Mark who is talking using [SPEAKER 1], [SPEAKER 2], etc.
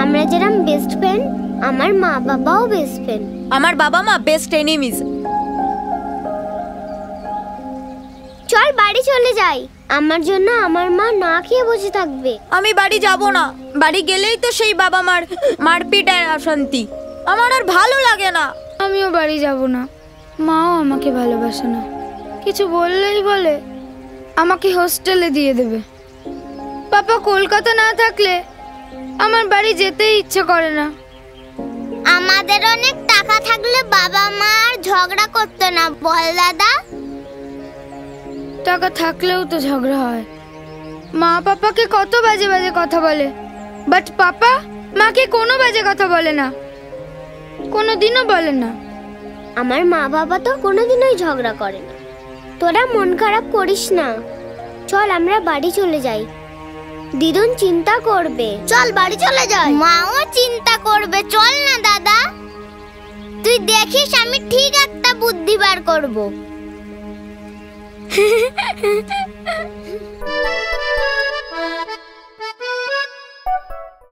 [SPEAKER 1] আমরা যেরকম best friend, আমার মা বাবাও বেস্ট ফ্রেন্ড।
[SPEAKER 2] আমার বাবা মা বেস্ট এনিমিজ।
[SPEAKER 1] চল বাড়ি চলে যাই, আমার জন্য আমার মা না খেয়ে বসে থাকবে।
[SPEAKER 2] আমি বাড়ি যাব না, বাড়ি গেলেই তো সেই বাবা মার মারপিট আর অশান্তি, আমার আর ভালো লাগে না।
[SPEAKER 3] আমিও বাড়ি যাব না, মাও আমাকে ভালোবাসে না, কিছু বললেই বলে আমাকে হোস্টেলে দিয়ে দেবে। পাপা কলকাতা না থাকলে আমার বাড়ি যেতেই ইচ্ছে করে না।
[SPEAKER 1] আমাদের অনেক টাকা থাকলে বাবা মা আর ঝগড়া করতো না, বল দাদা?
[SPEAKER 3] টাকা থাকলেও তো ঝগড়া হয়, মা পাপাকে কত বাজে বাজে কথা বলে, বাট পাপা মাকে কোনো বাজে কথা বলে না, কোনোদিনও বলে না।
[SPEAKER 1] আমার মা বাবা তো কোনোদিনই ঝগড়া করে না। তোরা মন খারাপ করিস না, চল আমরা বাড়ি চলে যাই, দিদুন চিন্তা করবে। চল বাড়ি চলে যাই, মাও চিন্তা করবে। চল না দাদা, তুই দেখিস আমি ঠিক একটা বুদ্ধি বার করব।